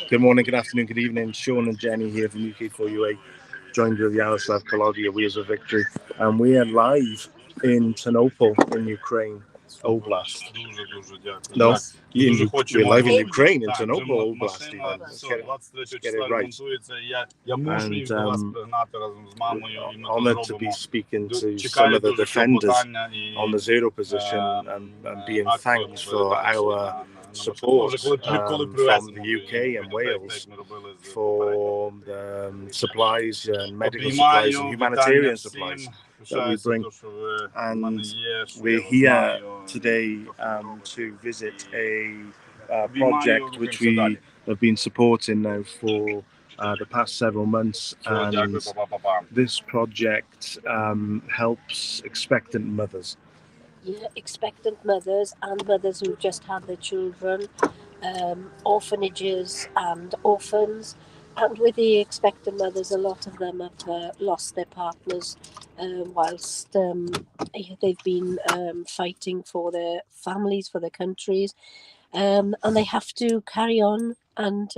Good morning, good afternoon, good evening. Sean and Jenny here from UK4UA, joined with Yaroslav Kolodia, Wheels of Victory. And we are live in Ternopil in Ukraine, Oblast. No, we're live in Ukraine, in Ternopil Oblast even. Let's get it right. And honoured to be speaking to some of the defenders on the zero position and being thanked for our support from the UK and Wales for supplies and medical supplies and humanitarian supplies that we bring. And we're here today to visit a project which we have been supporting now for the past several months, and this project helps expectant mothers. Yeah, expectant mothers and mothers who've just had their children, orphanages and orphans. And with the expectant mothers, a lot of them have lost their partners whilst they've been fighting for their families, for their countries. And they have to carry on and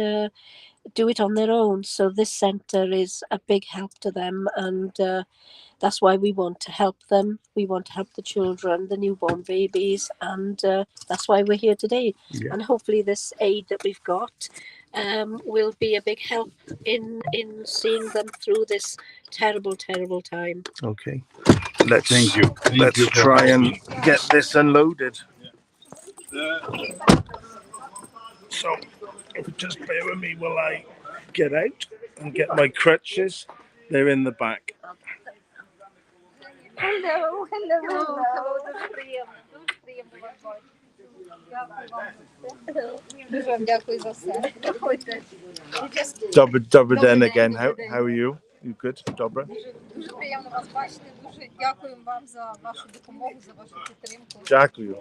do it on their own. So this centre is a big help to them, and that's why we want to help them. We want to help the children, the newborn babies, and that's why we're here today. Yeah. And hopefully this aid that we've got will be a big help in seeing them through this terrible, terrible time. Okay, let's try and get this unloaded. So, if you just bear with me while I get out and get my crutches. They're in the back. Hello. Добрий день again. How are you? You good? Добре? Дуже приємно вас бачити. Дуже дякуємо вам за вашу допомогу, за вашу підтримку. Дякую.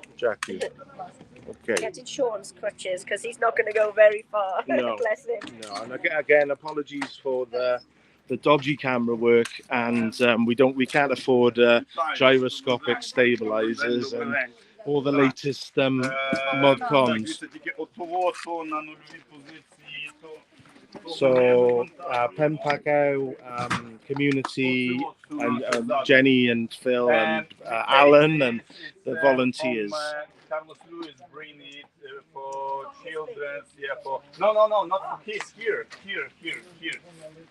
Okay. Getting Sean's crutches because he's not going to go very far. No. Bless him. No. And again, apologies for the dodgy camera work, and we can't afford gyroscopic stabilizers and all the latest mod cons. So Penpako community and Jenny and Phil and Alan and the volunteers. Carlos Lewis bring it for children. No, not for kids. Here,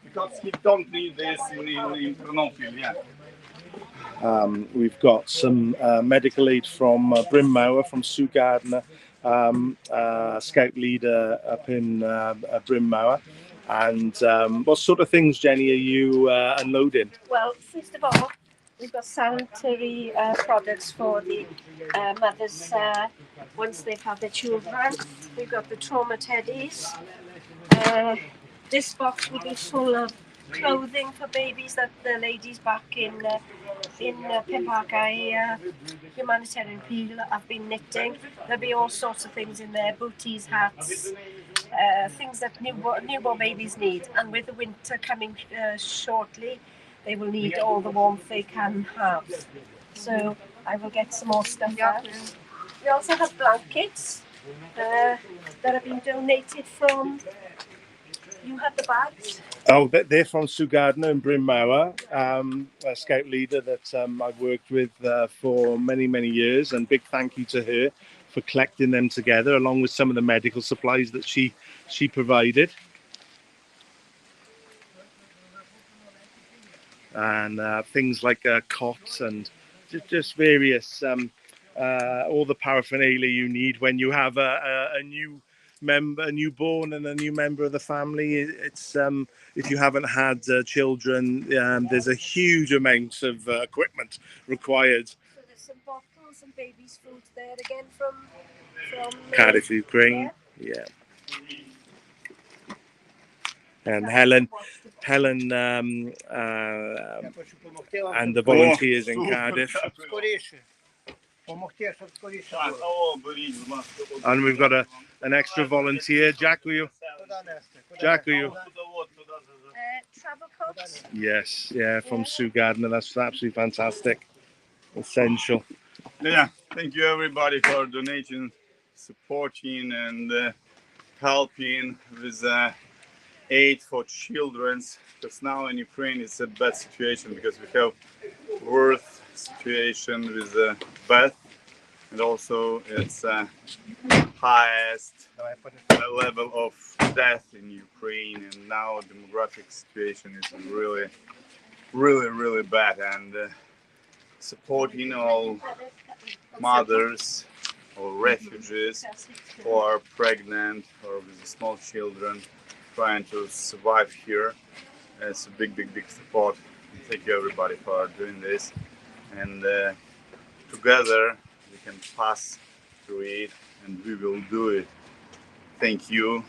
because he don't need this in Ternopil. Yeah. We've got some medical aid from Bryn Mawr, from Sue Gardner, scout leader up in Bryn Mawr. And what sort of things, Jenny, are you unloading? Well, first of all, we've got sanitary products for the mothers once they've had their children. We've got the trauma teddies. This box will be full of clothing for babies that the ladies back in Penpako humanitarian appeal have been knitting. There'll be all sorts of things in there, booties, hats, things that newborn babies need. And with the winter coming shortly, they will need all the warmth they can have. So I will get some more stuff out. We also have blankets that have been donated from... You have the bags? Oh, they're from Sue Gardner and Bryn Mawr, a scout leader that I've worked with for many years, and big thank you to her for collecting them together along with some of the medical supplies that she provided. And things like cots and just various all the paraphernalia you need when you have a newborn and a new member of the family. It's if you haven't had children, there's a huge amount of equipment required. So there's some bottles, some babies' food there again from Cardiff, Ukraine. Yeah. And Helen and the volunteers in Cardiff. And we've got an extra volunteer, Дякую. travel coats. Yes, yeah, from Sue Gardner. That's absolutely fantastic. Essential. Yeah, thank you everybody for donating, supporting, and helping with aid for children, because now in Ukraine it's a bad situation because we have worse situation with birth, and also it's highest level of death in Ukraine, and now demographic situation is really bad, and supporting all mothers or refugees who are pregnant or with small children trying to survive here. It's a big support. Thank you everybody for doing this, and together we can pass through it, and we will do it. Thank you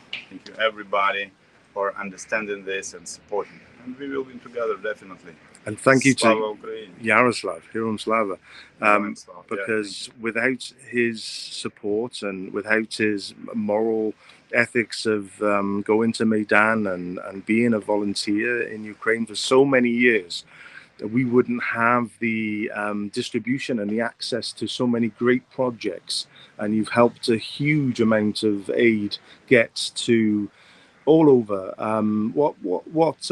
everybody for understanding this and supporting, and we will be together definitely. And thank you Slava to Ukraine. Yaroslav, Hiram Slava, Slava, because without his support and without his moral ethics of going to Maidan and being a volunteer in Ukraine for so many years, we wouldn't have the distribution and the access to so many great projects. And you've helped a huge amount of aid get to all over. What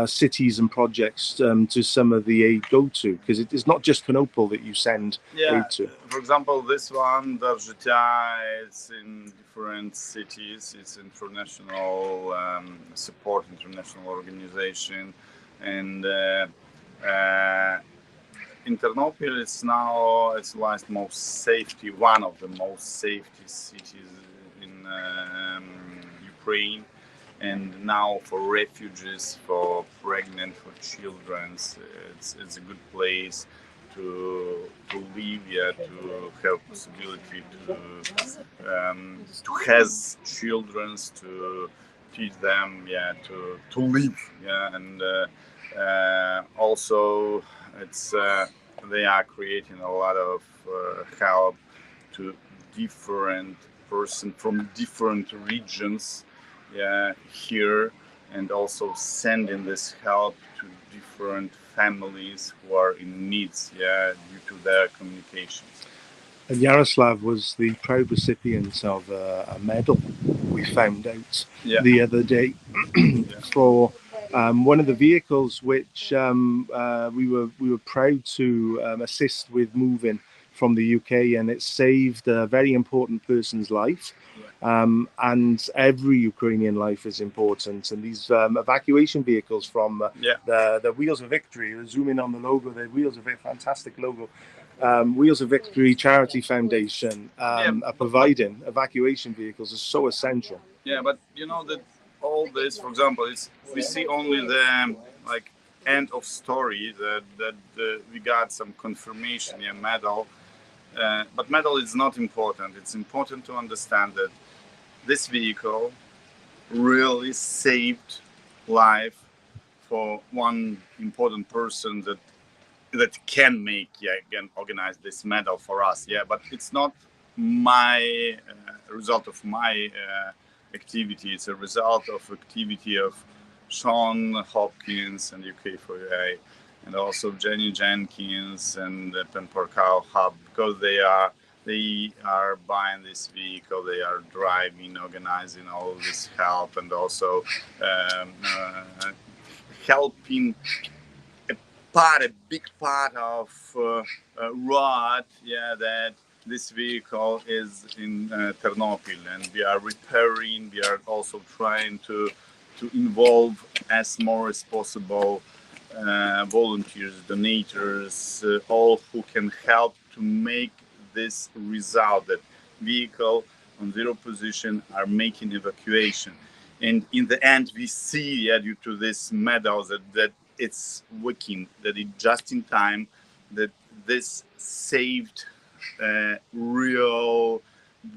cities and projects do some of the aid go to? Because it's not just Konopil that you send aid to. For example, this one, Dar Życia, it's in different cities. It's international support, international organization, and in Ternopil, it's one of the most safety cities in Ukraine. And now for refugees, for pregnant, for children, it's a good place to live, to have possibility to has children, to teach them, to live, and also it's they are creating a lot of help to different person from different regions here, and also sending this help to different families who are in needs due to their communications. And Yaroslav was the proud recipient of a medal we found out the other day for one of the vehicles which we were proud to assist with moving from the UK, and it saved a very important person's life. And every Ukrainian life is important. And these evacuation vehicles from the Wheels of Victory, zoom in on the logo, the Wheels of Victory, fantastic logo. Wheels of Victory Charity Foundation are providing evacuation vehicles is so essential. Yeah, but you know that all this, for example, we see only the end of story that we got some confirmation, medal. But medal is not important. It's important to understand that this vehicle really saved life for one important person that can organize this medal for us. But it's not my result of my activity. It's a result of activity of Sean Hopkins and UK4UA, and also Jenny Jenkins and the Pemporkau Hub, because they are buying this vehicle, they are driving, organizing all this help, and also helping a big part of road that this vehicle is in Ternopil, and we are repairing. We are also trying to involve as more as possible volunteers, donators, all who can help to make this result, that vehicle on zero position are making evacuation. And in the end, we see due to this medal that it's working, that it just in time, that this saved real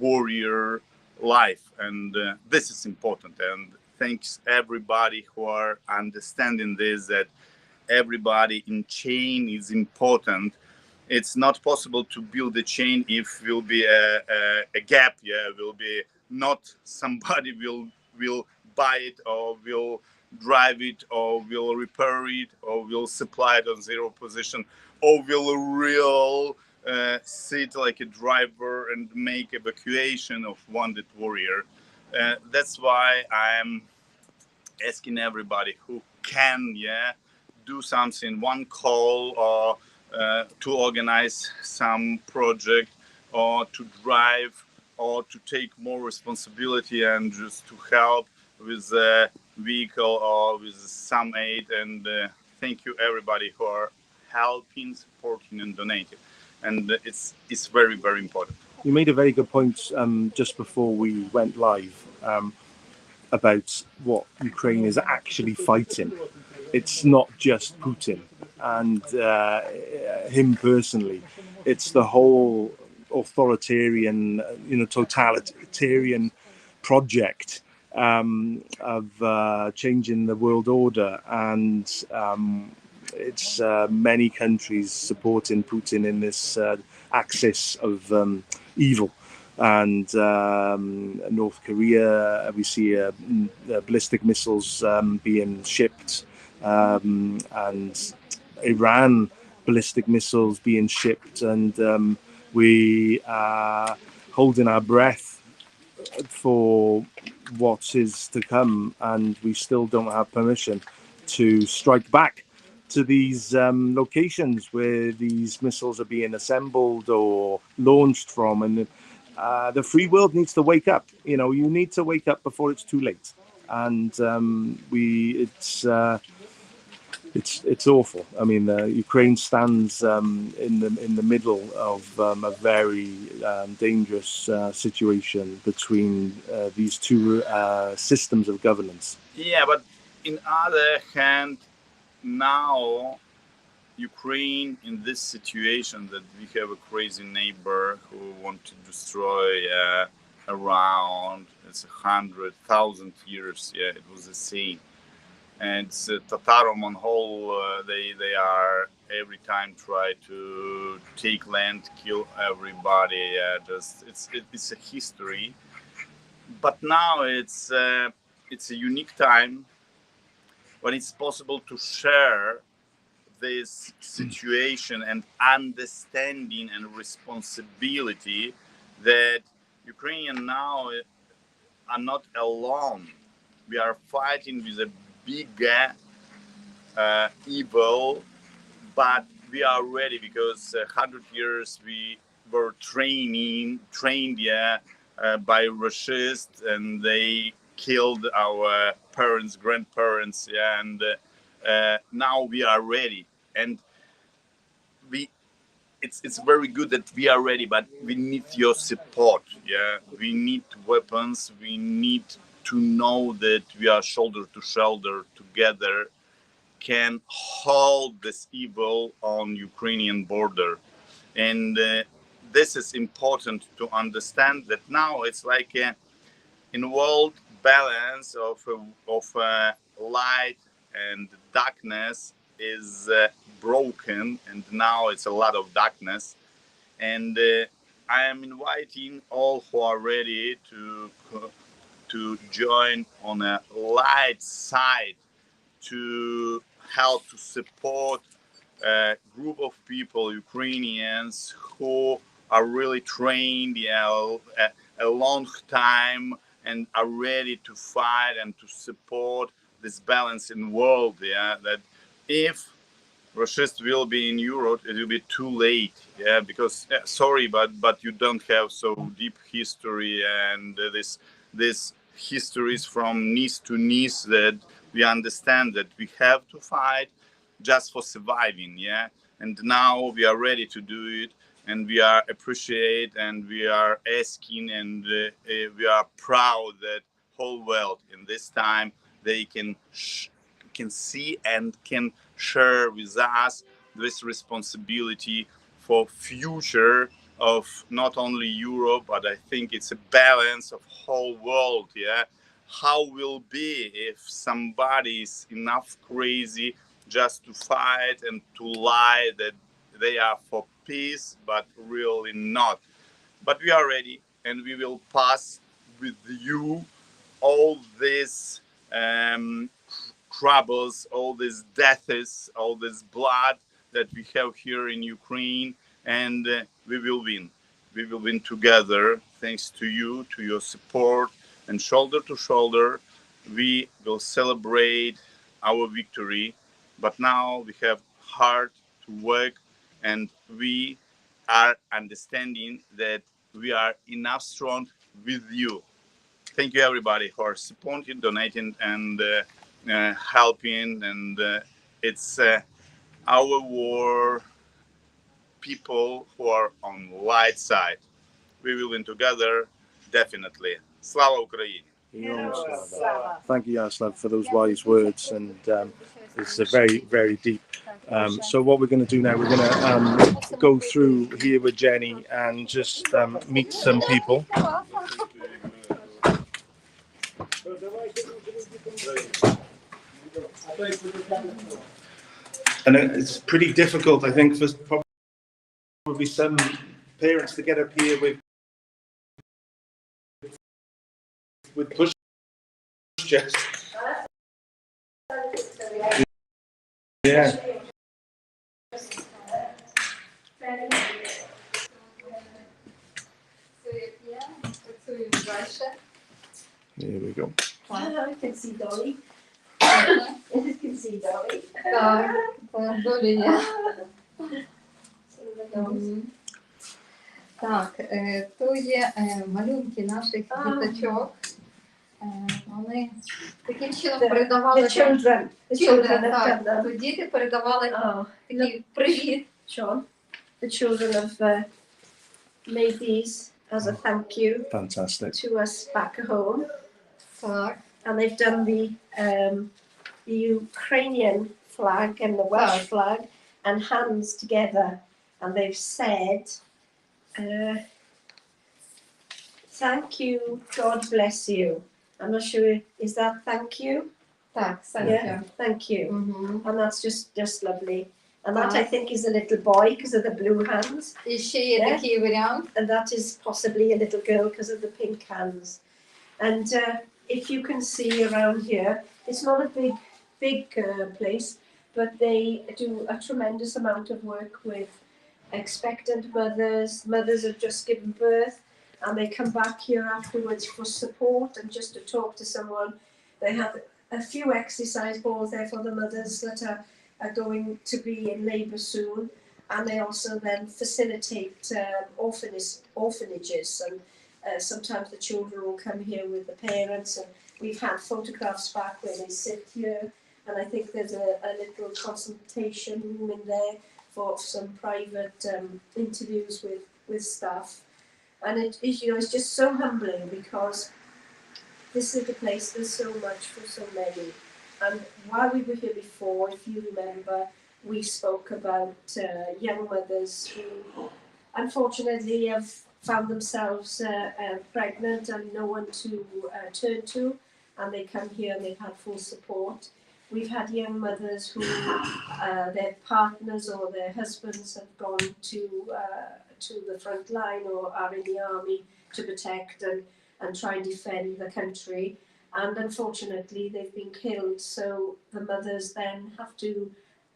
warrior life, and this is important. And thanks everybody who are understanding this, that everybody in chain is important. It's not possible to build a chain if will be a gap. Will be not somebody will buy it or will drive it or will repair it or will supply it on zero position or will real sit like a driver and make evacuation of wounded warrior. That's why I'm asking everybody who can, do something, one call, or to organize some project, or to drive, or to take more responsibility and just to help with a vehicle or with some aid. And thank you everybody who are helping, supporting, and donating. And it's very, very important. You made a very good point just before we went live about what Ukraine is actually fighting. It's not just Putin and him personally. It's the whole authoritarian, totalitarian project of changing the world order, and it's many countries supporting Putin in this axis of evil. And North Korea, we see ballistic missiles being shipped, and Iran ballistic missiles being shipped, and we are holding our breath for what is to come, and we still don't have permission to strike back to these locations where these missiles are being assembled or launched from. And the free world needs to wake up. You need to wake up before it's too late. And it's awful. I mean, Ukraine stands in the middle of a very dangerous situation between these two systems of governance. Yeah, but in other hand, now Ukraine in this situation that we have a crazy neighbor who want to destroy around 100,000 years. Yeah, it was the same. And Tatar-Mongol, they are every time try to take land, kill everybody. It's a history. But now it's a unique time when it's possible to share this situation and understanding and responsibility that Ukrainians now are not alone. We are fighting with a bigger evil, but we are ready because 100 years we were trained by Russians, and they killed our parents, grandparents, and now we are ready. And we it's very good that we are ready, but we need your support. Yeah, we need weapons. We need to know that we are shoulder to shoulder together, can hold this evil on Ukrainian border. And this is important to understand that now it's like in world balance of light and darkness is broken, and now it's a lot of darkness. And I am inviting all who are ready to join on a light side, to help to support a group of people, Ukrainians, who are really trained a long time and are ready to fight and to support this balance in the world. Yeah, that if Russians will be in Europe, it will be too late. Yeah, because sorry, but you don't have so deep history, and this histories from knees to knees that we understand that we have to fight just for surviving. Yeah, and now we are ready to do it, and we are appreciate, and we are asking, and we are proud that whole world in this time they can see and can share with us this responsibility for future of not only Europe, but I think it's a balance of whole world. Yeah, how will be if somebody is enough crazy just to fight and to lie that they are for peace, but really not. But we are ready, and we will pass with you all this troubles, all these deaths, all this blood that we have here in Ukraine, and we will win. We will win together, thanks to you, to your support, and shoulder to shoulder, we will celebrate our victory. But now we have hard to work, and we are understanding that we are enough strong with you. Thank you everybody for supporting, donating, and helping. And it's our war people who are on the light side. We will win together, definitely. Slava Ukraini! Thank you, Yaroslav, for those wise words, and it's a very, very deep. So what we're going to do now, we're going to go through here with Jenny and just meet some people. And it's pretty difficult, I think, for probably some parents to get up here with push chairs. Yeah. Here we go. I can see Dolly. I can see Dolly. Долі є. Так, то є малюнки наших діточок. Вони таким чином передавали The children так, то діти передавали такий привіт. Sean, the children have made these as a thank you Fantastic. to us back home. Так. And they've done the Ukrainian flag and the Welsh flag and hands together, and they've said, thank you, God bless you. I'm not sure, is that thank you? Так, Yeah, thank you. Угу. And that's just lovely. And that I think is a little boy because of the blue hands, І ще є такий варіант. and that is possibly a little girl because of the pink hands. And if you can see around here, it's not a big place, but they do a tremendous amount of work with expectant mothers. Mothers have just given birth, and they come back here afterwards for support and just to talk to someone. They have a few exercise balls there for the mothers that are going to be in labour soon, and they also then facilitate orphanages, and sometimes the children will come here with the parents, and we've had photographs back where they sit here, and I think there's a little consultation room in there for some private interviews with staff. And it is, it's just so humbling because this is the place, there's so much for so many. And while we were here before, if you remember, we spoke about young mothers who unfortunately have found themselves pregnant and no one to turn to, and they come here and they've had full support. We've had young mothers who their partners or their husbands have gone to the front line or are in the army to protect and try and defend the country, and unfortunately they've been killed. So the mothers then have to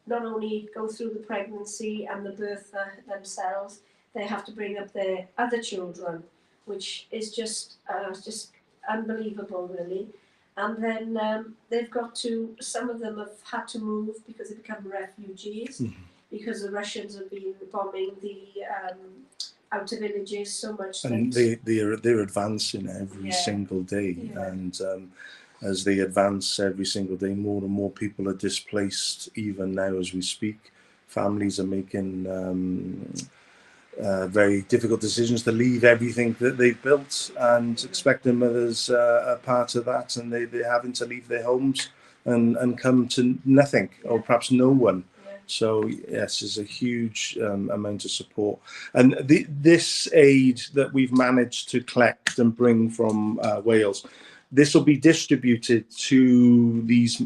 not only go through the pregnancy and the birth themselves, they have to bring up their other children, which is just unbelievable, really. And then they've got to, some of them have had to move because they become refugees, because the Russians have been bombing the outer villages so much. And they're advancing every single day, and as they advance every single day, more and more people are displaced. Even now as we speak, families are making very difficult decisions to leave everything that they've built, and expecting mothers are part of that, and they're having to leave their homes and come to nothing or perhaps no one. So yes, there's a huge amount of support, and this aid that we've managed to collect and bring from Wales, this will be distributed to these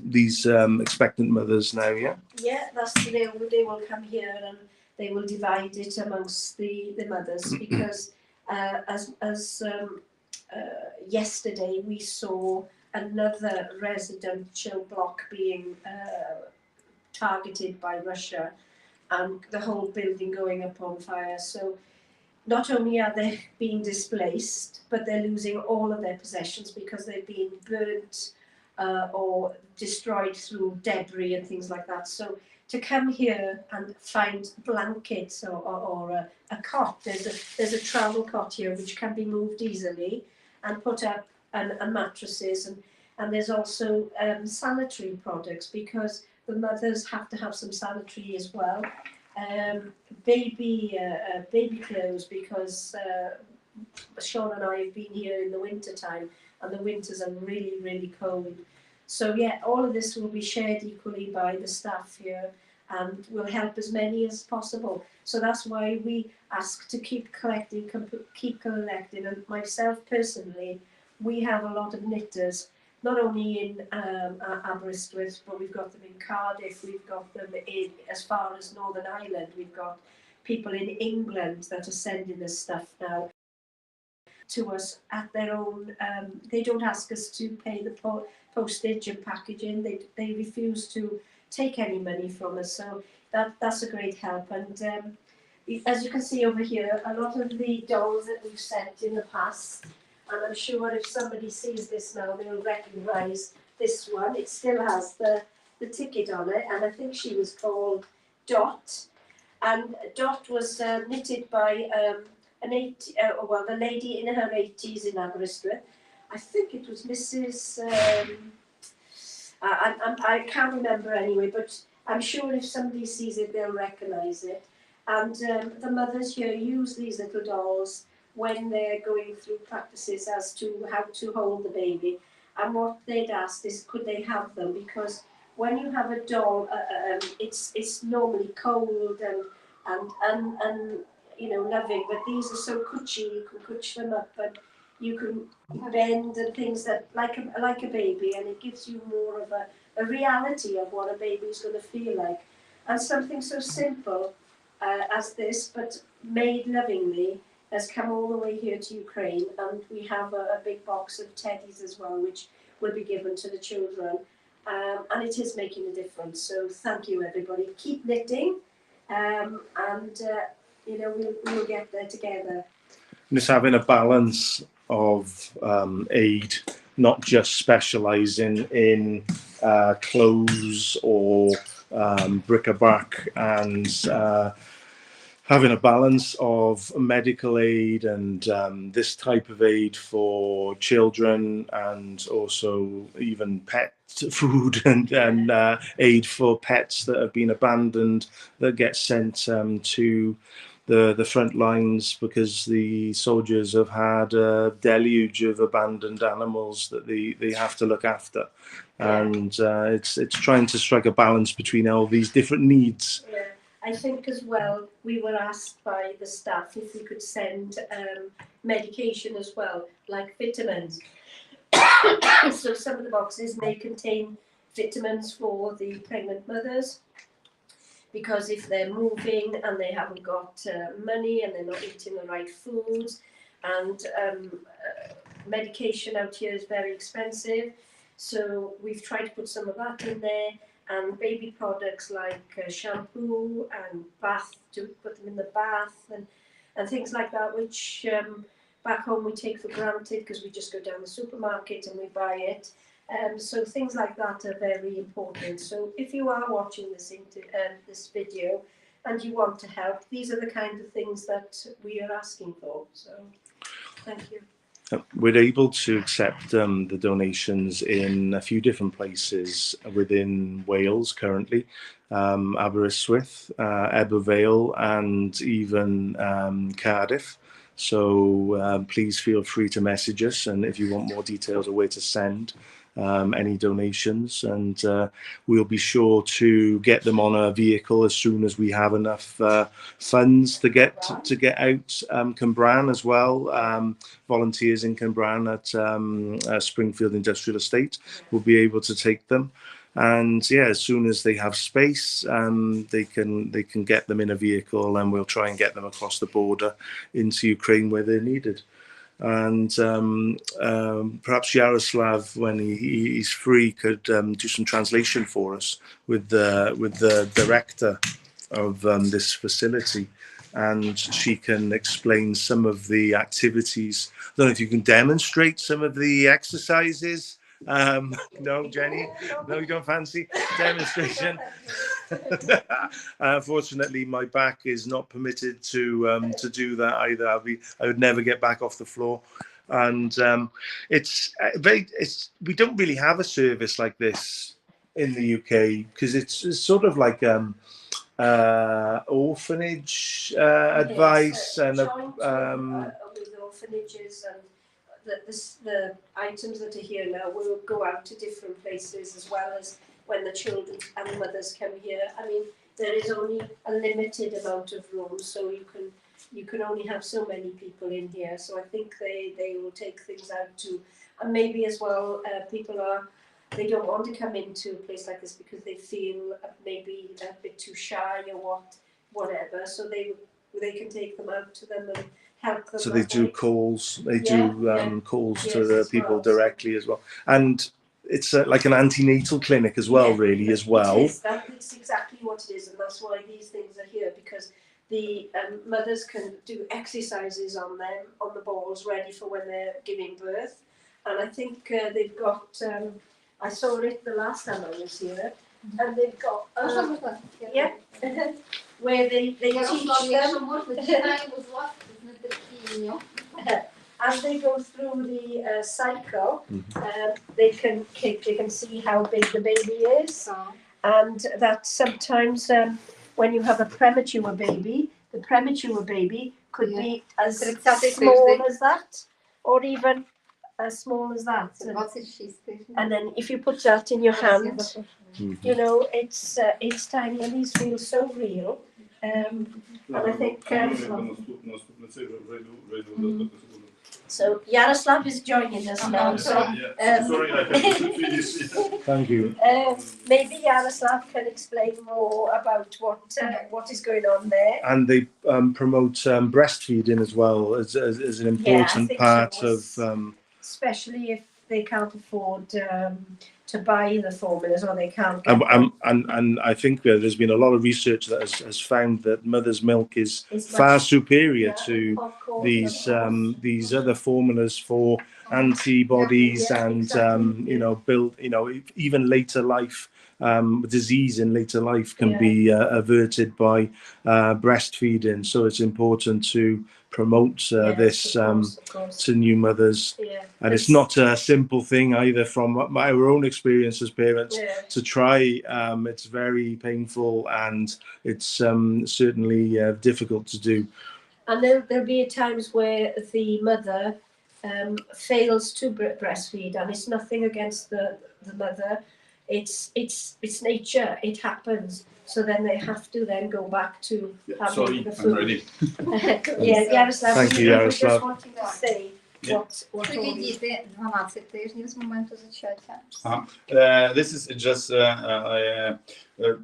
expectant mothers now. Yeah, they will come here and they will divide it amongst the mothers, because as yesterday we saw another residential block being targeted by Russia, and the whole building going up on fire. So not only are they being displaced, but they're losing all of their possessions because they're being burnt or destroyed through debris and things like that. So to come here and find blankets or a cot, there's a travel cot here which can be moved easily and put up, and mattresses, and there's also sanitary products because the mothers have to have some sanitary as well. Baby clothes because Sean and I have been here in the winter time and the winters are really, really cold. So yeah, all of this will be shared equally by the staff here and will help as many as possible. So that's why we ask to keep collecting, and myself personally, we have a lot of knitters, not only in Aberystwyth, but we've got them in Cardiff, we've got them in as far as Northern Ireland, we've got people in England that are sending us stuff now to us at their own. They don't ask us to pay the postage and packaging. They refuse to take any money from us. So that's a great help. And as you can see over here, a lot of the dolls that we've sent in the past, and I'm sure if somebody sees this now, they'll recognise this one. It still has the ticket on it, and I think she was called Dot. And Dot was knitted by the lady in her 80s in Aberystwyth. I think it was Mrs. I can't remember anyway, but I'm sure if somebody sees it, they'll recognise it. And the mothers here use these little dolls when they're going through practices as to how to hold the baby. And what they'd asked is, could they have them? Because when you have a doll, it's normally cold and you know, loving, but these are so cushy. You can cushion them up and you can bend and things that like a baby, and it gives you more of a reality of what a baby is going to feel like. And something so simple as this, but made lovingly, has come all the way here to Ukraine, and we have a big box of teddies as well, which will be given to the children, and it is making a difference. So thank you, everybody. Keep knitting, and you know, we'll get there together. And it's having a balance of aid, not just specialising in clothes or bric-a-brac, and having a balance of medical aid and this type of aid for children, and also even pet food and aid for pets that have been abandoned that get sent to the front lines, because the soldiers have had a deluge of abandoned animals that they have to look after. And it's trying to strike a balance between all these different needs. Yeah. I think as well, we were asked by the staff if we could send medication as well, like vitamins. So some of the boxes may contain vitamins for the pregnant mothers, because if they're moving and they haven't got money and they're not eating the right foods, and medication out here is very expensive, so we've tried to put some of that in there, and baby products like shampoo and bath, to put them in the bath, and things like that, which back home we take for granted because we just go down the supermarket and we buy it. So things like that are very important. So if you are watching this video and you want to help, these are the kind of things that we are asking for. So thank you. We're able to accept the donations in a few different places within Wales currently, Aberystwyth, Ebbw Vale, and even Cardiff. So please feel free to message us, and if you want more details of where to send any donations, and we'll be sure to get them on a vehicle as soon as we have enough funds to get out. Cwmbran as well, volunteers in Cwmbran at Springfield Industrial Estate will be able to take them. And yeah, as soon as they have space, they can get them in a vehicle, and we'll try and get them across the border into Ukraine where they're needed. And perhaps Yaroslav, when he's free, could do some translation for us with the director of this facility. and she can explain some of the activities. I don't know if you can demonstrate some of the exercises. No, Jenny, no, you don't fancy demonstration. Unfortunately, my back is not permitted to do that either. I would never get back off the floor, and we don't really have a service like this in the UK because it's sort of like orphanage advice and with orphanages, and the items that are here now will go out to different places as well as when the children and the mothers come here. I mean, there is only a limited amount of rooms, so you can only have so many people in here. So I think they will take things out to, and maybe as well they don't want to come into a place like this because they feel maybe a bit too shy or whatever. So they can take them out to them and help them. So they do calls. They do calls to the people directly as well, and it's like an antenatal clinic as well, really, as well. It is. That's exactly what it is, and that's why these things are here, because the mothers can do exercises on them, on the balls, ready for when they're giving birth. And I think they've got, I saw it the last time I was here, and they've got, where they teach them. As they go through the cycle, they can see how big the baby is, and that sometimes when you have a premature baby, the premature baby could be as small as that, or even as small as that. And then if you put that in your hand, you know, it's tiny, and these feel so real. And I think. So Yaroslav is joining us now. So, sorry, I have to finish. Thank you. Maybe Yaroslav can explain more about what is going on there. And they promote breastfeeding as well as an important part of. Especially if they can't afford to buy the formulas, or they can't. And I think there's been a lot of research that has found that mother's milk is far superior to these other formulas for antibodies and even later life. Disease in later life can be averted by breastfeeding, so it's important to promote this to new mothers. And it's not a simple thing either from our own experience as parents to try. It's very painful, and it's certainly difficult to do. And there'll be times where the mother fails to breastfeed, and it's nothing against the mother. It's nature. It happens. So then they have to then go back to having the food. I'm ready. Yaroslav. Thank you, Yaroslav. Just wanting to say what Приведіти 12 тижнів з моменту зачаття. This is just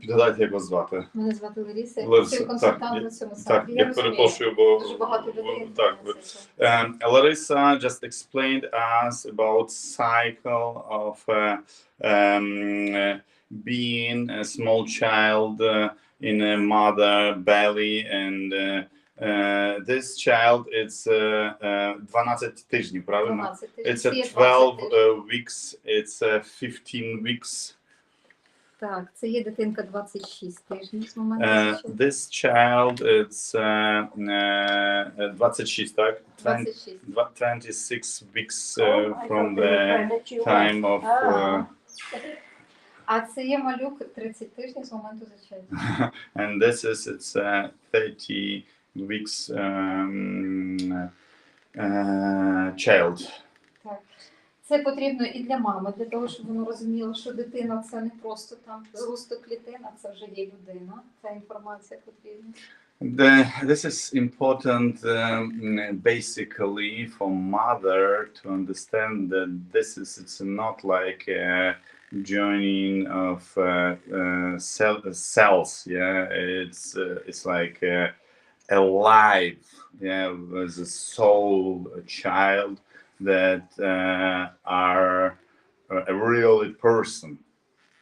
підгадайте, як вас звати. Мене звати Лариса, Лариса, я консультант на цьому Так, сайті. я перепрошую, бо Дуже багато людей. так. Larissa just explained us about cycle of being a small child in a mother belly, and this child is 12 тижнів, правильно? It's 12 weeks, it's 15 weeks. Так, це є дитинка 26 тижнів з моменту зачаття. This child is 26, так? 26 weeks from the time of... А це є малюк 30 тижнів з моменту зачаття. And this is, it's 30 weeks child. Так. Це потрібно і для мами, для того, щоб воно розуміло, що дитина це не просто там згусток клітин, а це вже є людина. Ця інформація потрібна. This is important basically for mother to understand that it's not like a joining of cells. It's like alive. As a soul, a child that are a real person.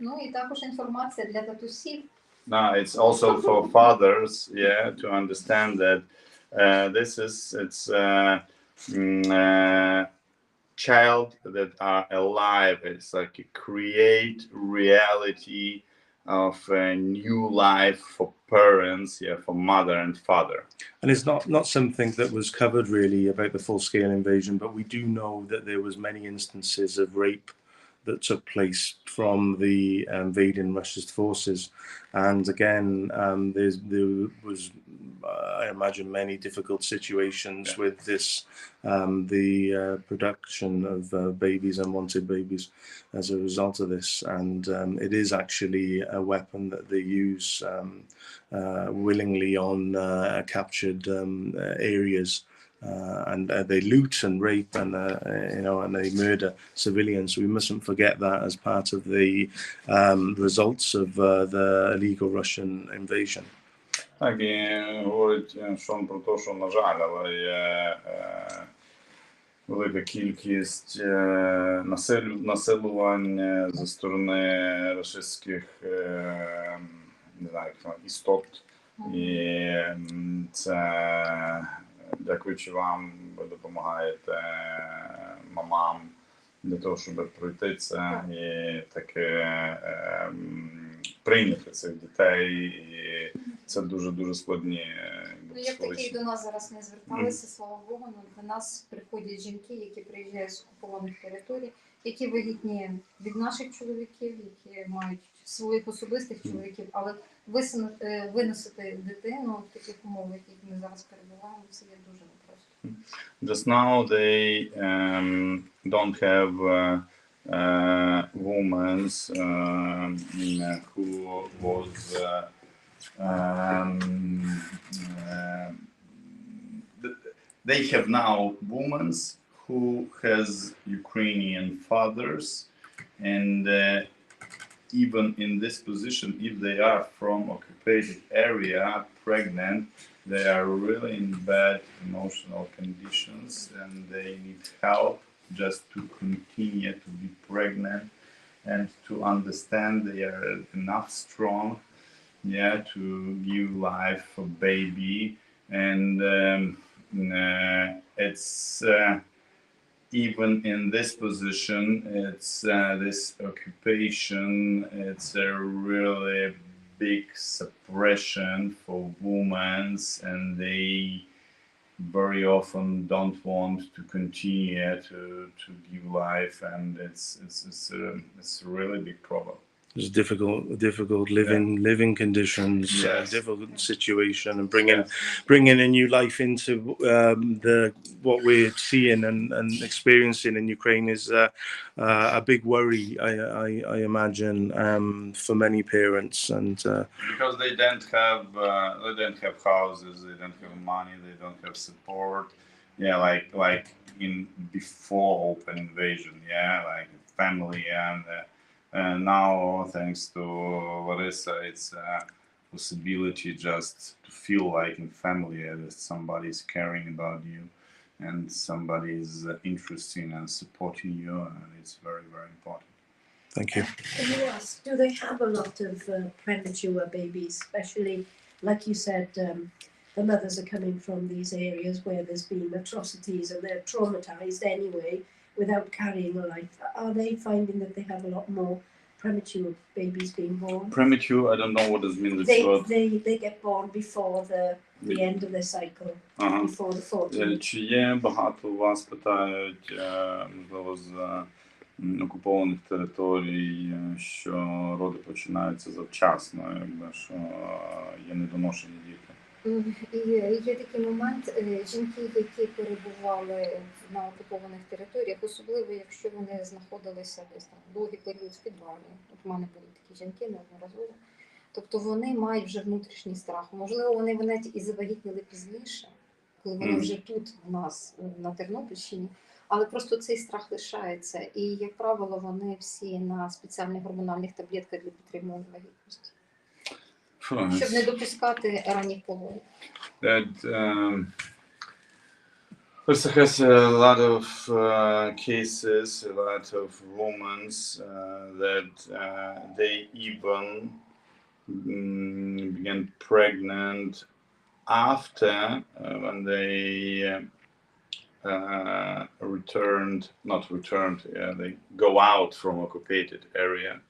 Ну і також інформація для татусів, No, it's also for fathers, yeah, to understand that child that are alive. It's like a create reality of a new life for parents, yeah, for mother and father. And it's not something that was covered really about the full-scale invasion, but we do know that there was many instances of rape that took place from the invading Russia's forces. And again, there was, I imagine, many difficult situations with this, the production of babies, unwanted babies, as a result of this. And it is actually a weapon that they use willingly on captured areas. And they loot and rape and and they murder civilians. We mustn't forget that as part of the results of the illegal Russian invasion. Так, і говорить Шон про те, що, на жаль, але є велика кількість насилувань зі сторони російських не знаю, істот. І це, дякуючи вам, ви допомагаєте мамам для того, щоб пройти це і таки прийняти цих дітей. І це дуже складні. Як такі до нас зараз не зверталися, слава Богу, до нас приходять жінки, які приїжджають з окупованих територій, які вагітні від наших чоловіків, які мають своїх особистих чоловіків, але виносити дитину в таких умовах, в яких ми зараз перебуваємо, це є дуже непросто. Just now they don't have women who was they have now women who has Ukrainian fathers, and even in this position, if they are from occupied area, pregnant, they are really in bad emotional conditions and they need help just to continue to be pregnant and to understand they are enough strong, yeah, to give life for baby. And it's even in this position, it's this occupation, it's a really big suppression for women, and they very often don't want to continue to give life, and it's a really big problem. It's difficult living conditions, difficult situation, and bringing a new life into what we're seeing and experiencing in Ukraine is a big worry, I imagine, for many parents. And because they don't have houses, they don't have money, they don't have support. Yeah, like in before open invasion. Yeah, like family and now, thanks to Larissa, it's a possibility just to feel like in family that somebody is caring about you and somebody is interested and supporting you, and it's very, very important. Thank you. In the US, do they have a lot of premature babies, especially, like you said, the mothers are coming from these areas where there's been atrocities and they're traumatized anyway, without carrying a life? Are they finding that they have a lot more premature babies being born? Premature, I don't know what this means. They get born before the end of their cycle, before the 14th. Чи є багато вас питають, можливо, з окупованих територій, що роди починаються завчасно, якби, що є недоношені діти? І є такий момент, жінки, які перебували на окупованих територіях, особливо якщо вони знаходилися десь там довгий період в підвалі. От в мене були такі жінки неодноразово. Тобто вони мають вже внутрішній страх. Можливо, вони навіть і завагітніли пізніше, коли вони вже тут у нас, на Тернопільщині, але просто цей страх лишається. І, як правило, вони всі на спеціальних гормональних таблетках для підтримування вагітності. Щоб не допускати ранніх пологів. Russia has a lot of cases, a lot of women that they even began pregnant after when they they go out from occupied area.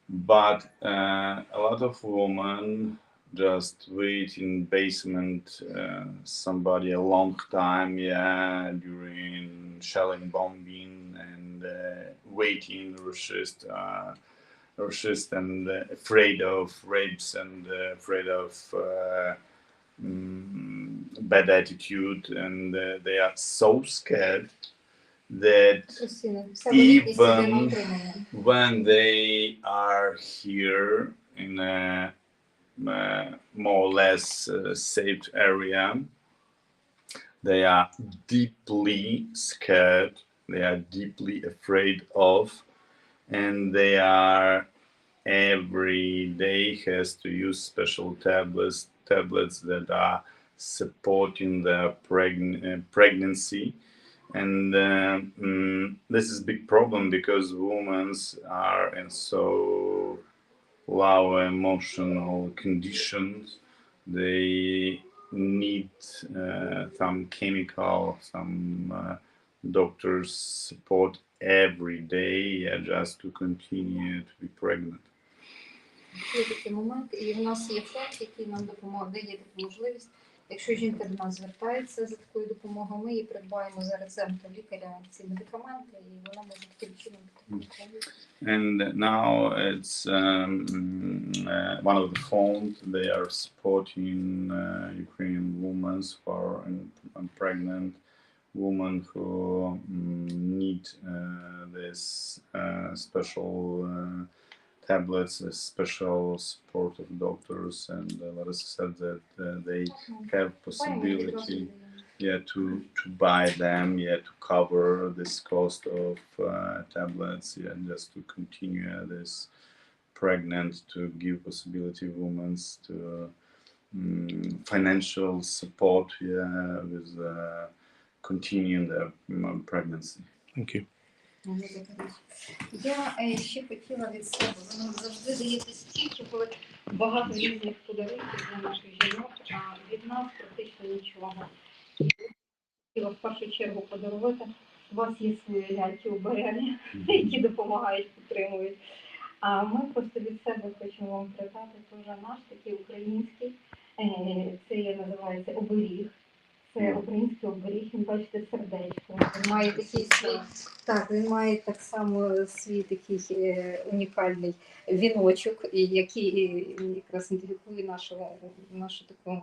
But a lot of women just wait in basement somebody a long time, during shelling bombing and waiting, resist and afraid of rapes and afraid of bad attitude, and they are so scared that even when they are here in a more or less safe area, they are deeply scared, they are deeply afraid of, and they are every day has to use special tablets that are supporting their pregnancy. And this is a big problem because women are in so low emotional conditions. They need some chemical, some doctors support every day, just to continue to be pregnant. Є такий момент, і в нас є фонд, який нам допомагає, дає таку можливість. Якщо жінка до нас звертається за такою допомогою, ми їй придбаємо за рецептом лікаря ці медикаменти, і вона може таким чином допомогти. And now it's one of the funds they are supporting Ukrainian women for pregnant women who need this special tablets, a special support of doctors, and Larissa said that they have possibility to buy them, to cover this cost of tablets, just to continue this pregnant, to give possibility women to financial support with continuing their pregnancy. Thank you. Я ще хотіла від себе, воно завжди дається стільки, коли багато різних подарунків для наших жінок, а від нас практично нічого. Хотіла в першу чергу подарувати. У вас є свої ляльки обереги, які допомагають, підтримують. А ми просто від себе хочемо вам передати теж наш такий український, це називається оберіг. Це український оберіг, він, бачите, сердечко. Він має такий свій, так, він має так само свій такий унікальний віночок, який якраз ідентифікує нашу таку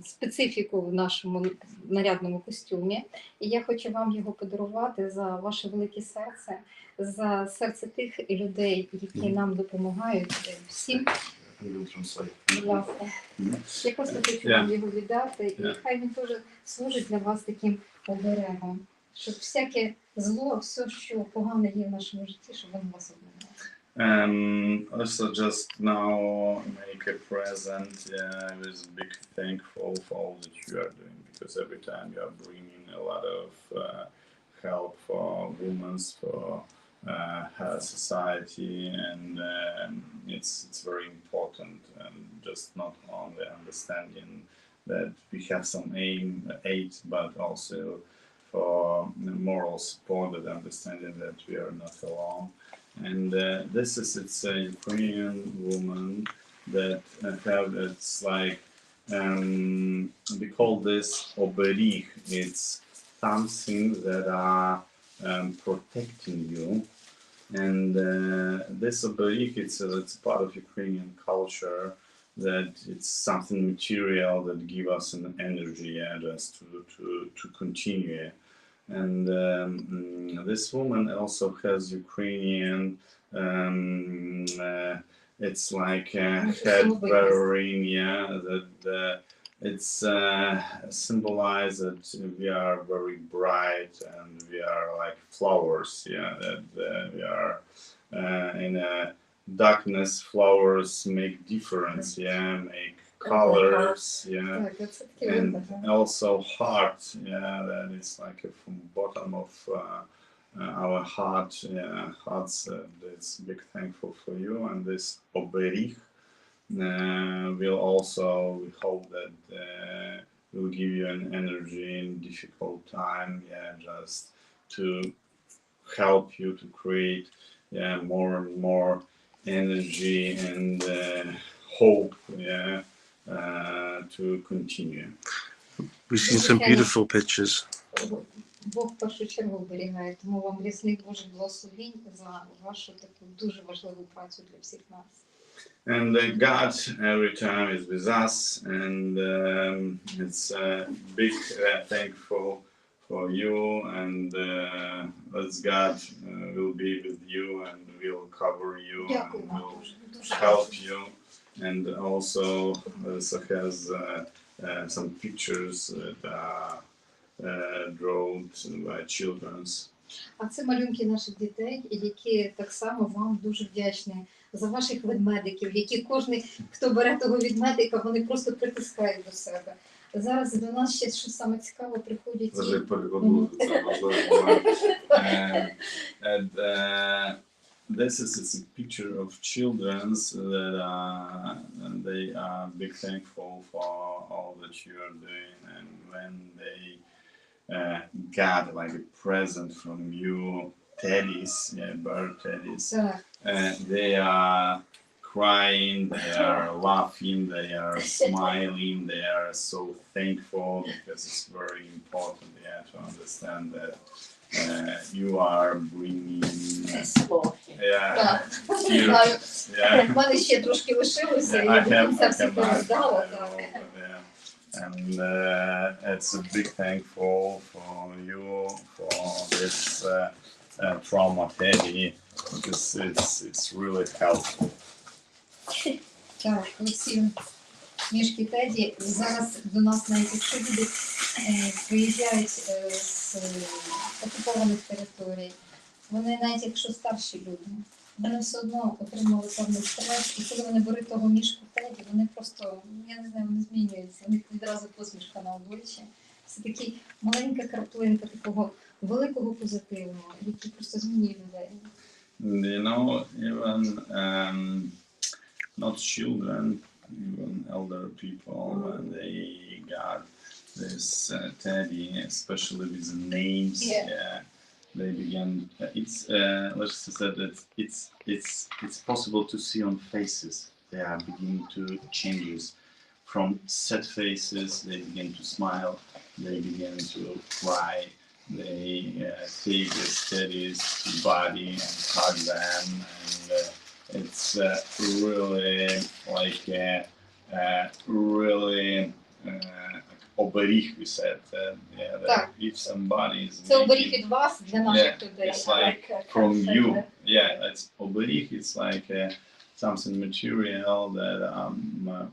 специфіку в нашому нарядному костюмі. І я хочу вам його подарувати за ваше велике серце, за серце тих людей, які нам допомагають всім. Будь ласка. Я просто хочу вам його віддати, і хай він теж служить для вас таким оберегом, щоб всяке зло, все, що погане є в нашому житті, щоб воно вас оберегало. Also just now make a present with big thankful for all that you are doing, because every time you are bringing a lot of help for women, for her society, and it's very important, and just not only understanding that we have some aid, but also for moral support, and understanding that we are not alone. And it's a Ukrainian woman that it's like we call this oberich. It's something that are protecting you. And this oberich, it's part of Ukrainian culture, that it's something material that give us an energy, just to continue. And this woman also has Ukrainian, it's like a head wearing, that it's symbolized that we are very bright and we are like flowers, that we are in a darkness. Flowers make difference, make colors, and also heart, that is like from bottom of our heart, hearts, the it's big thankful for you. And this oberich will also, we hope that will give you an energy in difficult time, just to help you to create more and more energy and hope to continue. We've seen some beautiful pictures. Бог в першу чергу оберігає, тому вам рясних Божих благословень за вашу таку дуже важливу працю для всіх нас. And God every time is with us, and it's a big thankful for you, and as God will be with you and will cover you and will help you, and also has some pictures that are drawn by children's. А це малюнки наших дітей, які так само вам дуже вдячні за ваших ведмедиків, які кожен, хто бере того ведмедика, вони просто притискають до себе. Зараз до нас ще, що саме цікаво, приходять This is a picture of children that they are big thankful for all that you are doing, and when they got like a present from you, teddies, bird teddies, they are crying, they are laughing, they are smiling, they are so thankful, because it's very important to understand that you are bringing В мене ще трошки лишилося, я до кінця всі пороздала. And it's a big thankful for you for this trauma teddy, because it's really helpful. Так, оці мішки Теді зараз до нас навіть, якщо люди приїжджають з окупованих територій, вони навіть якщо старші люди, вони все одно отримали певний стрес, і коли вони беруть того мішку Теді, вони просто, я не знаю, вони змінюються, у них відразу посмішка на обличчі. Це такі маленька краплинка такого великого позитиву, який просто змінює людей. You know, even not children, even elder people, when they got this teddy, especially with the names, they began. It's let's just say that it's possible to see on faces. They are beginning to changes. From sad faces, they begin to smile. They begin to cry. They take the teddies to body and hug them, and it's really like really оберіг, we said that if somebody is Це оберіг від вас для наших людей. It's like from you. It's оберіг. It's like something material that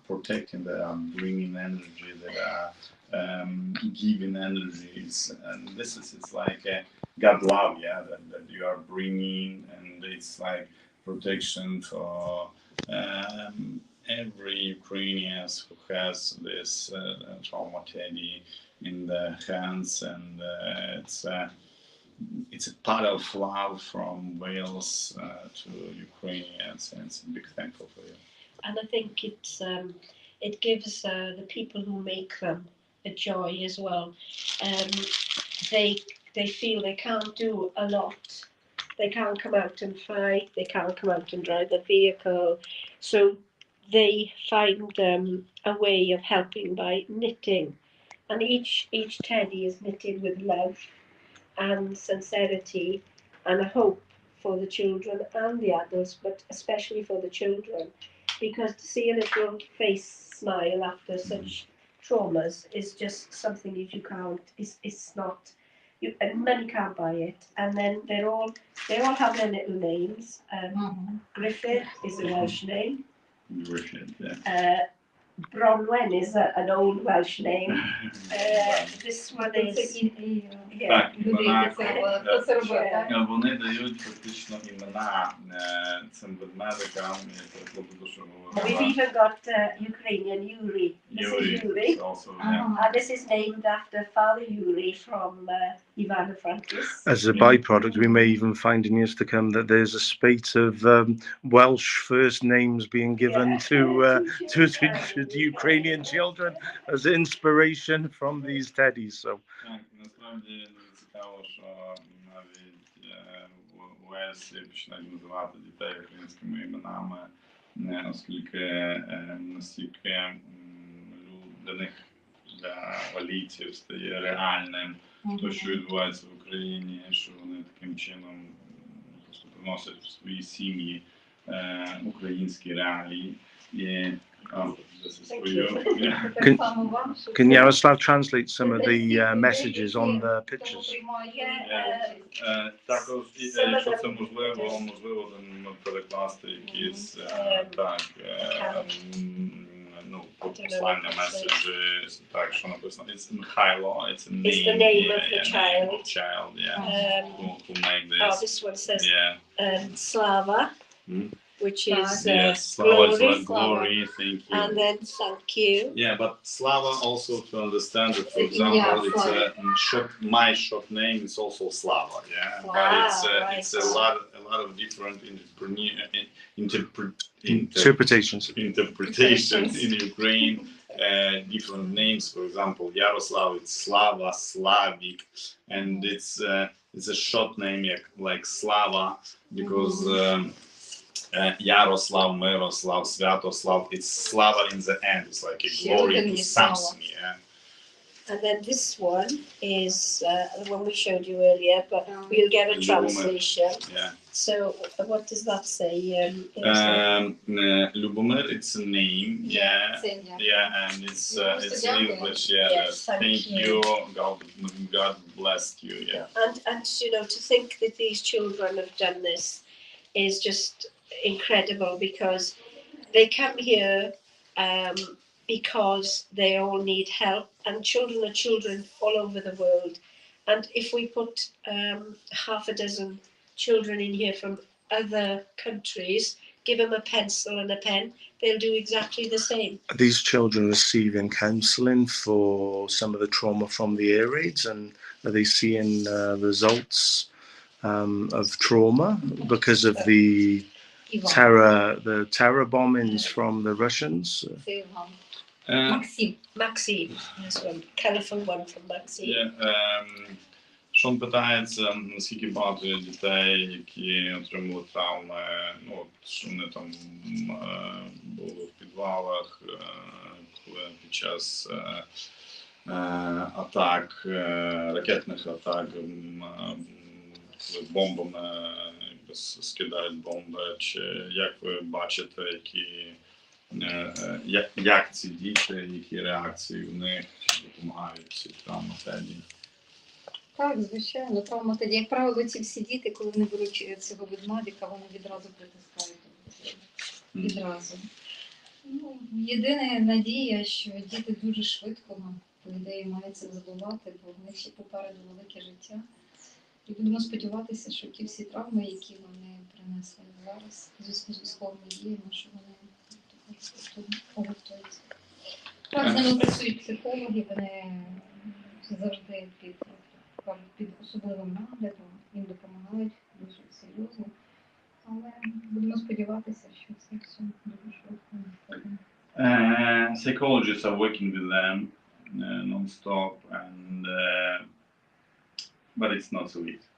protecting, that are bringing energy, that are giving energies, and this is it's like God love, that you are bringing, and it's like protection for every Ukrainian who has this trauma teddy in their hands, and it's a part of love from Wales to Ukrainians, and it's a big thankful for you. And I think it gives the people who make them a joy as well. They feel they can't do a lot. They can't come out and fight. They can't come out and drive the vehicle. So they find a way of helping by knitting. And each teddy is knitted with love and sincerity and a hope for the children and the adults, but especially for the children. Because to see a little face smile after such traumas is just something that you can't, it's not, and many can't buy it. And then they all have their little names. Griffith is a Welsh name. Griffith, Bronwen is an old Welsh name. This one is Так, імена. Вони дають фактично імена цим ведмедикам. We've even got Ukrainian Yuri. This is Yuri. And this is named after Father Yuri from Ivano-Frankivsk. As a byproduct, we may even find in years to come that there's a spate of Welsh first names being given to Ukrainian children as inspiration from these teddies. So. Насправді цікаво, що навіть в Уельсі починають називати дітей українськими іменами, оскільки настільки для них, для валійців, стає реальним те, що відбувається в Україні, що вони таким чином просто приносять в свої сім'ї українські реалії. І Can Yaroslav translate some of the messages on the pictures? Також, якщо це можливо перекласти якісь послання, меседжі, так, що написано. It's Михайло, it's the name of the child. Who made this. This one says Slava. Which is glory, thank you. And then thank you. Yeah, but Slava also to understand that, for example, my shop name is also Slava. Yeah, wow, but it's a lot of different interpretations in Ukraine. Different names, for example, Yaroslav, it's Slava, Slavic, and it's a short name like Slava because. Yaroslav, Miroslav, Sviatoslav, it's Slava in the end. It's like a glory to something, yeah. And then this one is the one we showed you earlier, but we'll get a translation. Yeah. So what does that say? Lubomir, it's a name, yeah, and it's in English, yeah. Yes, thank you, God bless you, yeah. And you know, to think that these children have done this is just incredible, because they come here because they all need help, and children are children all over the world. And if we put half a dozen children in here from other countries, give them a pencil and a pen, they'll do exactly the same. Are these children receiving counselling for some of the trauma from the air raids, and are they seeing results of trauma because of the terror bombings from the Russians? Maxim, this one, colourful one from Maxim. Шон питається, наскільки багато є дітей, які отримали травми, що вони там були в підвалах, коли під час атак, ракетних атак, коли бомбами скидають бомби, чи як ви бачите, як ці діти, які реакції в них, чи допомагають ці травматеді? Так, звичайно, травматеді. Як правило, ці всі діти, коли вони беруть цього ведмедика, вони відразу притискають. Відразу. Єдина надія, що діти дуже швидко, по ідеї, мають це забувати, бо в них ще попереду велике життя. І будемо сподіватися, що ті всі травми, які вони принесли зараз, в зв'язку з військовими діями, що вони повертаються. Так, з ними працюють психологи, вони завжди під особливим наглядом, їм допомагають дуже серйозно. Але будемо сподіватися, що це все дуже швидко не. Psychologists are working with them non-stop, and but it's not so easy.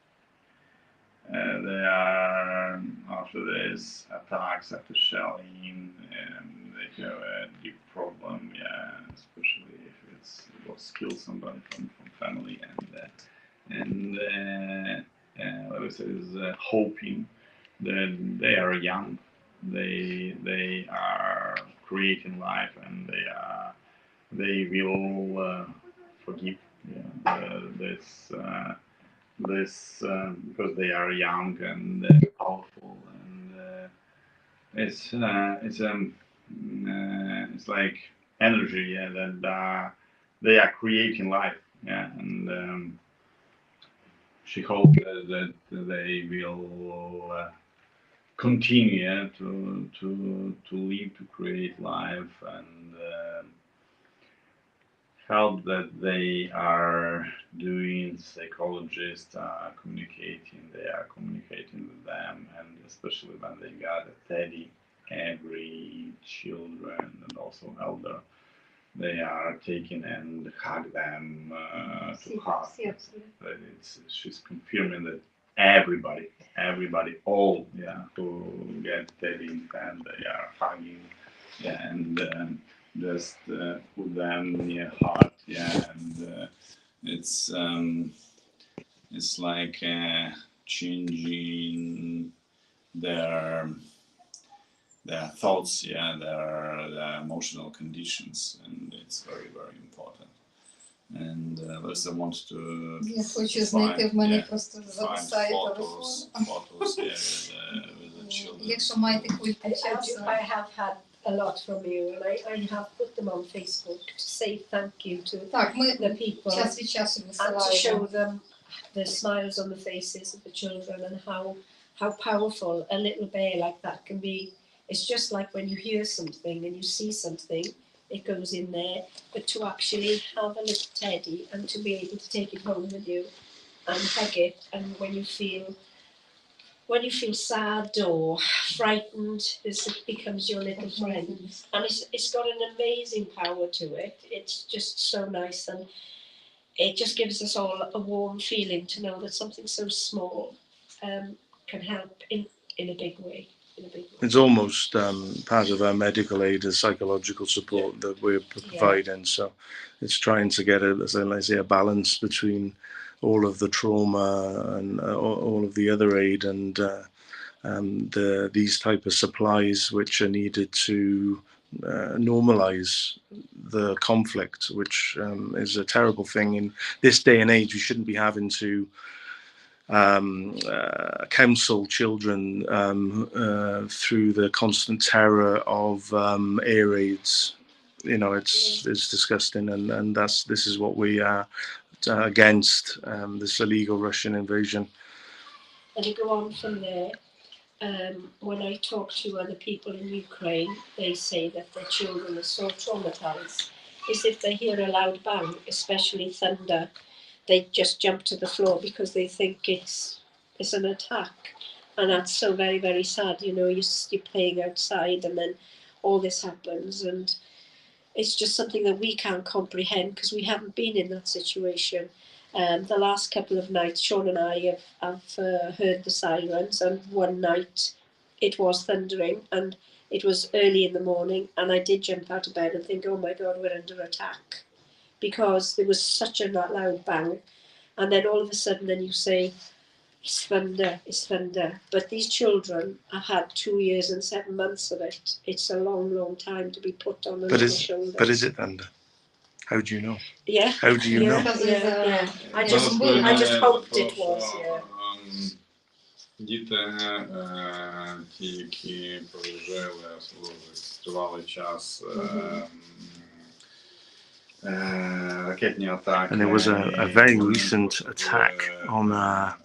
They are, after these attacks, after shelling, they have a deep problem, especially if it was kill somebody from family, and like I said, is hoping that they are young, they are creating life, and they will forgive this because they are young and powerful, and it's like energy, yeah, that they are creating life, yeah, and she hopes that they will continue to live, to create life, and help that they are doing. Psychologists are communicating, they are communicating with them, and especially when they got a teddy, every children and also elder, they are taking and hug them to hug. But she's confirming that everybody, all, yeah, who get teddy in hand, they are hugging, yeah, and just put them near heart, yeah, and it's like changing their thoughts, yeah, their emotional conditions, and it's very, very important. And Lisa wants to Я хочу знайти, в мене просто find зависає photos, телефон. yeah, with the children. Якщо маєте кілька часу. I have had a lot from you, and I have put them on Facebook to say thank you to Так, ми the people час від часу and to show висилаємо. them the smiles on the faces of the children and how powerful a little bear like that can be. It's just like when you hear something and you see something, it goes in there. But to actually have a little teddy and to be able to take it home with you and hug it, and when you feel sad or frightened, it becomes your little friend. And it's got an amazing power to it. It's just so nice, and it just gives us all a warm feeling to know that something so small can help in a big way. It's almost part of our medical aid and psychological support that we're providing. So it's trying to get a balance between all of the trauma and all of the other aid and these type of supplies which are needed to normalize the conflict, which is a terrible thing in this day and age. We shouldn't be having to counsel children through the constant terror of air raids. You know, it's disgusting, and this is what we are against, this illegal Russian invasion. And to go on from there, when I talk to other people in Ukraine, they say that their children are so traumatized. Is if they hear a loud bang, especially thunder, they just jump to the floor because they think it's an attack. And that's so very, very sad. You know, you're playing outside and then all this happens, and it's just something that we can't comprehend because we haven't been in that situation. The last couple of nights, Sean and I have heard the sirens, and one night it was thundering, and it was early in the morning, and I did jump out of bed and think, oh my God, we're under attack, because there was such a loud bang, and then all of a sudden then you say, it's thunder. But these children have had 2 years and 7 months of it. It's a long, long time to be put on their shoulders. But is it thunder? How do you know? Yeah. How do you know? Yeah. I just hoped it was, yeah. Діти, ті, які прожили, особливо тривалий час ракетні атаки. And there was a very recent attack on a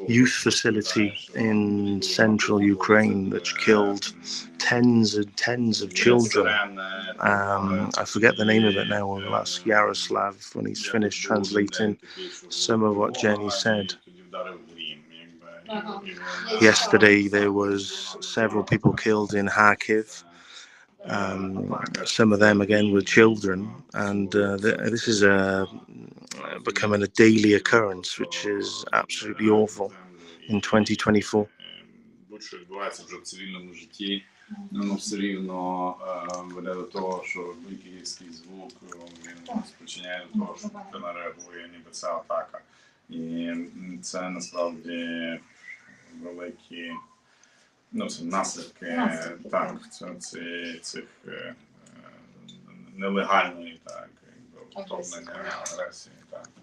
youth facility in central Ukraine that killed tens of children. I forget the name of it now. We'll ask Yaroslav when he's finished translating some of what Jenny said. Yesterday there was several people killed in Kharkiv. Some of them again were children, and this is becoming a daily occurrence, which is absolutely awful in 2024. Будь-що відбувається вже в цивільному житті, воно все рівно веде до того, що будь-який звук він спричиняє до того, що дитина реагує, ніби це атака. І це насправді великі це наслідки цих нелегальної вторгнення агресії.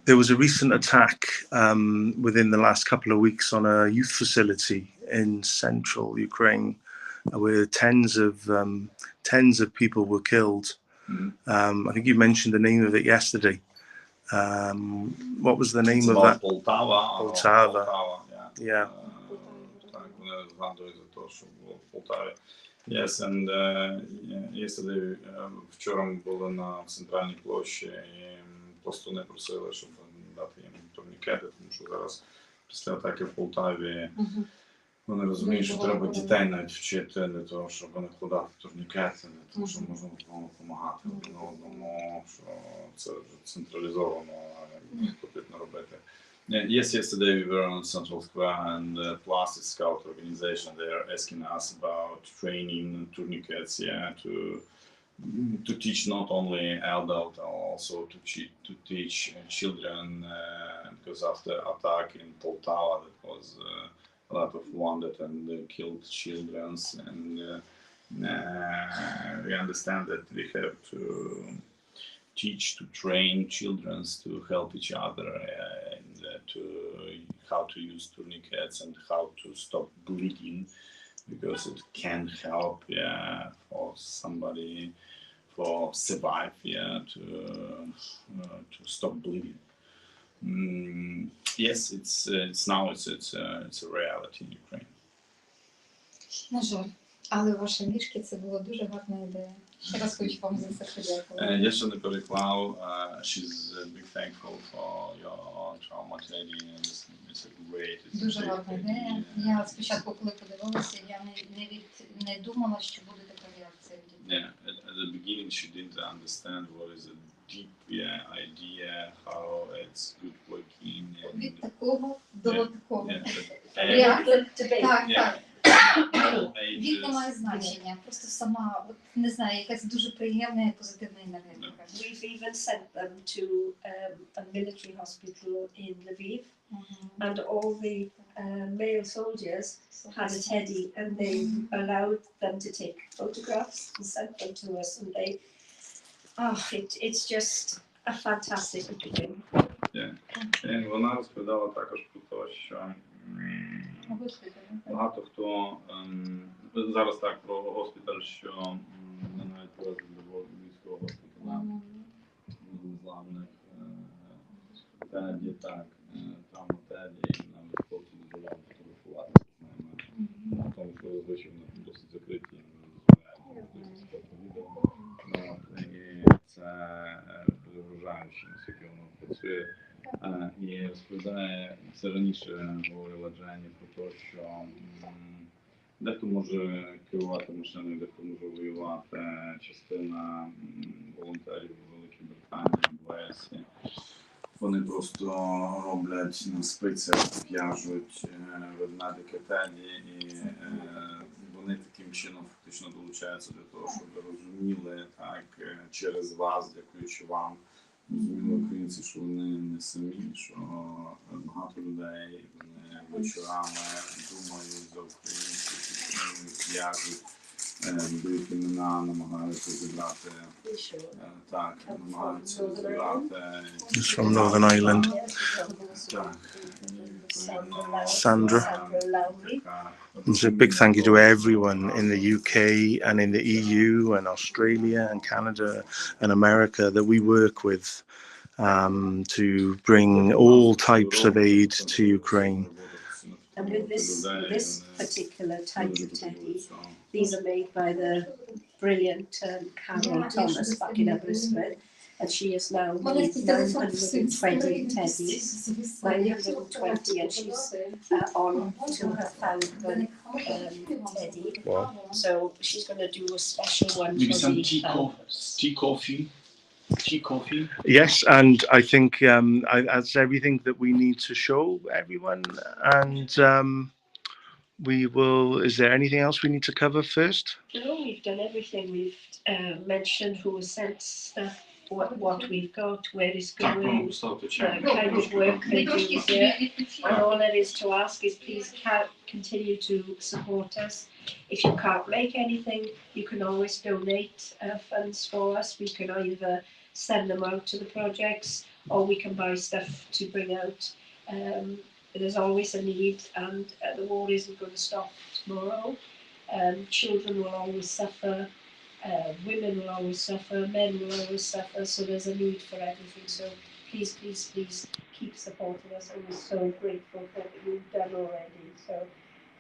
There was a recent attack within the last couple of weeks on a youth facility in central Ukraine, where tens of people were killed. I think you mentioned the name of it yesterday. What was the name of that? Полтава. Yeah. Так, вони згадують за те, що було в Полтаві. Yes, and yesterday, вчора ми були на центральній площі і просто не просили, щоб дати їм турнікети, тому що зараз після атаки в Полтаві вони розуміють, що треба дітей навіть вчити для того, щоб вони вкладати турнікети, для того, щоб можна було допомагати один одному, що це вже централізовано, потрібно робити. Yes, yesterday we were on Central Square and the Plastic Scout organization, they are asking us about training tourniquets, to teach not only adult, also to teach children, because after attack in Poltava, that was a lot of wounded and killed children, and we understand that we have to to train children to help each other and to how to use tourniquets and how to stop bleeding, because it can help for somebody for survive to stop bleeding. Yes, it's now it's a reality in Ukraine. На жаль, але ваші мішки це була дуже гарна ідея. Ще раз хочу вам за це подякувати. Я ще не переклав. She's big thankful for your trauma training. It's a great. Дуже гарна ідея. Я спочатку, коли подивилася, я не думала, що буде така реакція. Yeah, at the beginning she didn't understand what is a deep idea, how it's good working. Від такого до такого. Reactive debate. Так. Вік не має значення, просто сама, не знаю, якась дуже приємна і позитивна енергетика. We've even sent them to a military hospital in Lviv, and all the male soldiers had a teddy, and they allowed them to take photographs and sent them to us, and it's just a fantastic thing. Yeah. Вона розповідала також про те, що багато хто зараз так про госпіталь, що ми навіть привезли до військового госпіталя незламних Теді, так, там у Теді нам хлопці дозволяють фотографувати з ними, тому що зазвичай вони досить закриті, не дозволяють відео. І це перевражаюче, наскільки воно працює. І розповідає, це раніше говорила Дженні про те, що дехто може керувати машиною, дехто може воювати. Частина волонтерів у Великій Британії, в Уельсі, вони просто роблять на спицях, в'яжуть ведмедики Теді, і вони таким чином фактично долучаються до того, щоб розуміли так, через вас, дякуючи вам, розуміли українці, що вони не самі, що багато людей, вони вечорами думають за українців, в'яжуть, дають імена, намагаються зібрати, так, намагаються зібрати. He's from Northern Ireland. Так. Sandra. And so a big thank you to everyone in the UK and in the EU and Australia and Canada and America that we work with to bring all types of aid to Ukraine. And with this particular type of teddy, these are made by the brilliant Carol Thomas back in Aberystwyth, and she has now made 920 teddies, 920, and she's on to her 1,000th teddy. Wow. So she's going to do a special one Maybe for some the tea coffee. Yes, and I think that's everything that we need to show everyone. And we will. Is there anything else we need to cover first? No, we've done everything. We've mentioned who has sent stuff, what we've got, where it's going, the kind of work they do here. And all there is to ask is please continue to support us. If you can't make anything, you can always donate funds for us. We can either send them out to the projects, or we can buy stuff to bring out. There's always a need, and the war isn't going to stop tomorrow. Children will always suffer. women will always suffer, men will always suffer, so there's a need for everything. So please, please, please keep supporting us, and we're so grateful for what you've done already. So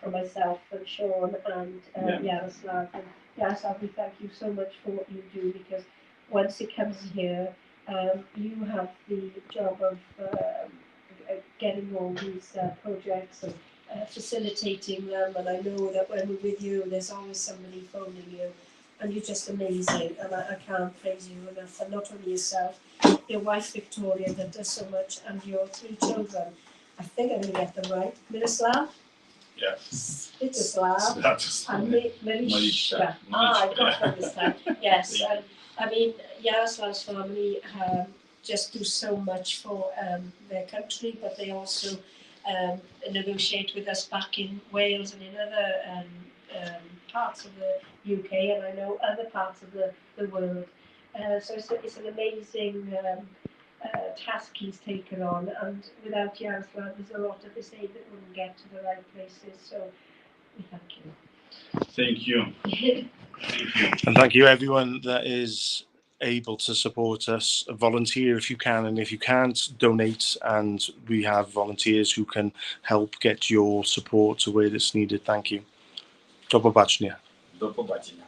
for myself and Sean and Yaroslav, and Yaroslav, we thank you so much for what you do, because once it comes here, you have the job of getting all these projects and facilitating them, and I know that when we're with you, there's always somebody phoning you, and you're just amazing, and I can't praise you enough, and not only yourself, your wife Victoria that does so much, and your 3 children. I think I'm going to get them right. Miroslav? Yes. Svetoslav and Mariska. I got them this time. Yes, and I mean, Yaroslav's family just do so much for their country, but they also negotiate with us back in Wales and in other parts of the UK, and I know other parts of the world. So it's an amazing task he's taken on, and without Yaroslav, there's a lot of this aid that wouldn't get to the right places. So we thank you. Thank you. Thank you. And thank you everyone that is able to support us. Volunteer if you can, and if you can't, donate, and we have volunteers who can help get your support to where it's needed. Thank you. Do pobачення. До побачення.